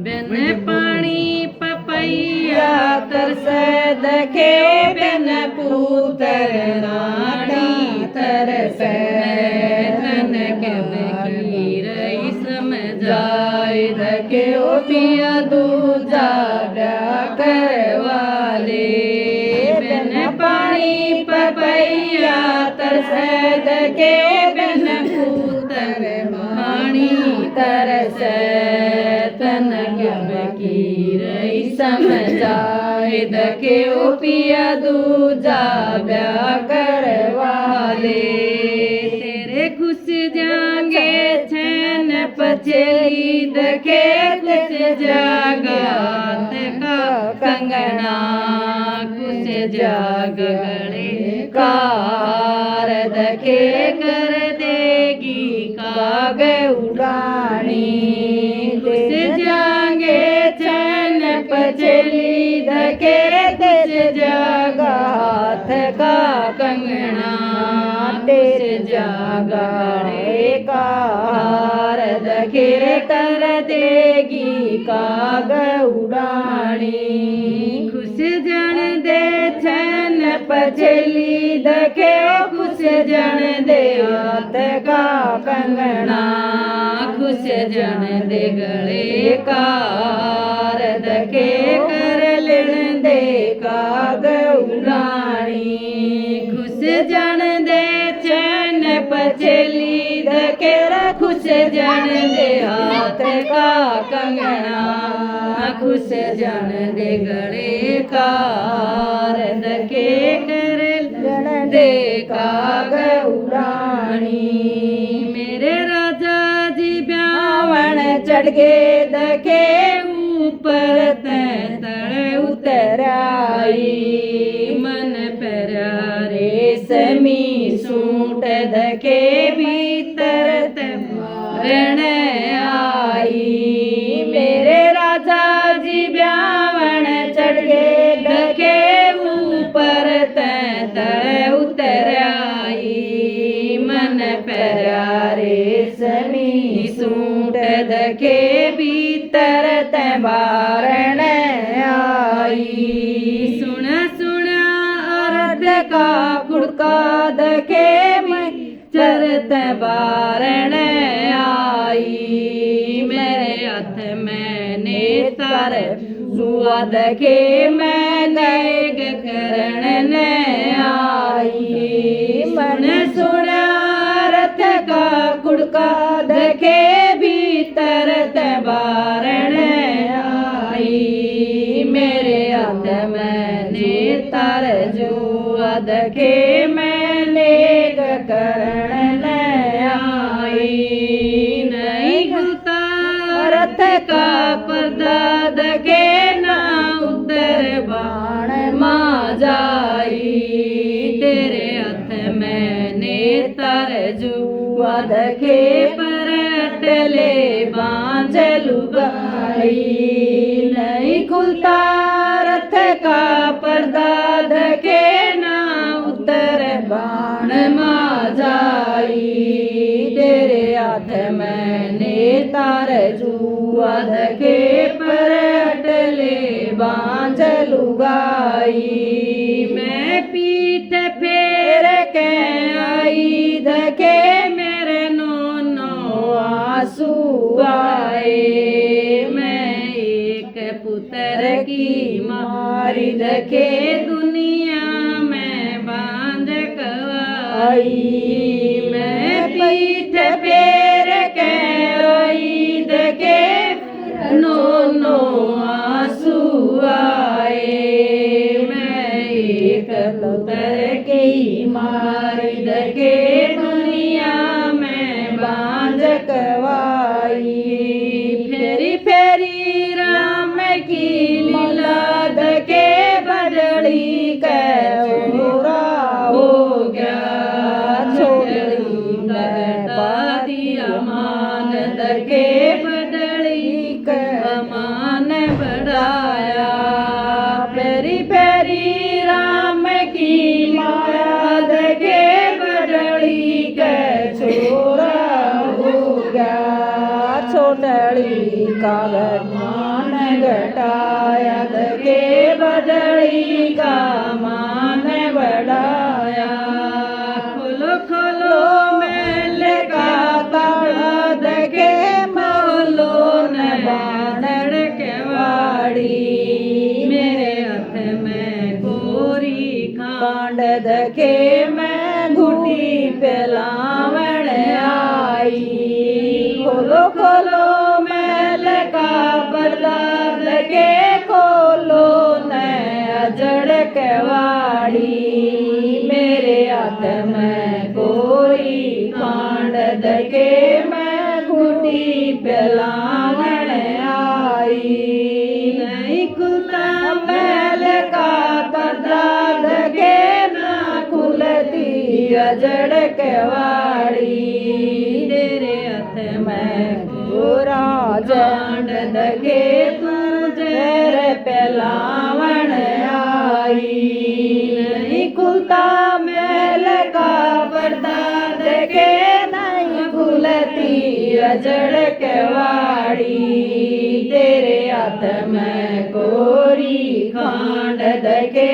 बिन पानी पपैया तरसे दखे बिन पुत्र रानी तरसे तनक बकीर समझाए दखे ओ पिया दूजा ब्याह करवाले बिन पानी पपैया तरसे दखे बिन पुत्र रानी तरसे तनक बकीर समझाए दखे ओ पिया दूजा ब्याह करवाले तेरे खुश जागे छन पचली दखे कुछ जागात का कंगना कुछ जाग गले कार दखे कर देगी काग उड़ानी कुछ जागे छन पचली दखे कुछ जागा हाथ का कंगना तेरे जागा रे कार दखे कर देगी काग उड़ानी खुश जन दे छन पचली दखे खुश जन दे हाथ का कंगना खुश जन दे गले कार दखे कर लेन दे काग उड़ानी खुश जन दे छन पचली दखे खुश जन दे हाथ का कंगना खुश जन दे गले कार दखे कर लेन दे काग उड़ानी मेरे राजा जी ब्यावन चढ़ गए दखे ऊपर तड़ उतर आई मन प्यारे समी सूट दखे भीतर रण आई मेरे राजा जी ब्यावन चढ़ गए दखे ऊपर तड़ उतर आई मन प्यारे समी सूट दखे भीतर बारण आई सुन सुन अर्थ का खुड़का दखे मैं चरत बारण आई मेरे हाथ मैंने तर जुआ दखे मैं गैग करण आई मन सुन अर्थ का खुड़का दखे भीतर बारण आई मेरे हाथ मैंने तर जुआ दखे मैंने करण आई नहीं खुलता रथ का पर्दा दखे ना उतर बाण मां जाई तेरे हाथ मैंने तर जुआ दखे परटले बांझ लुगाई नहीं खुलता रथ का पर्दा दखे ना उतर बाण मां जाई तेरे हाथ मैंने तार जुआ दखे परटले बांझ लुगाई मैं पीठ फेर के आई दखे मेरे नो आंसू आए मैं एक पुत्र की मारी दखे दुनिया में बांध कवाई मैं पीठ फेर के आई दखे नो आंसू आए मैं एक पुत्र की मारी दखे दुनिया में बांध कवाई फेरी फेरी राम की लीला दखे बदली छोरा हो गया छोड़ी कहता दिया मान दखे बदली मान बढ़ाया फेरी फेरी राम की माया दखे बदली छोरा हो गया छोटड़ी कागज मान घटाया दके बदड़ी का मान बढ़ाया खोलो खोलो मेल का ताला दके मोलो न बांधड़ के वाड़ी मेरे हाथ में गोरी खांड दके मैं घुटी पिलावण आई खोलो खोलो मैल का पर्दा दके खोलो न अजड़ के वाड़ी मेरे हाथ में गोरी खांड दके मैं घुटी पिलावण आई नहीं खुलता मैल का पर्दा दके ना खुलती अजड़ के वाड़ी तेरे हाथ में गोरा जांड दके तू जहर पिलावण आई नहीं खुलता मैल का पर्दा दके नहीं खुलती अजड़ के वाड़ी तेरे हाथ में गोरी खांड दके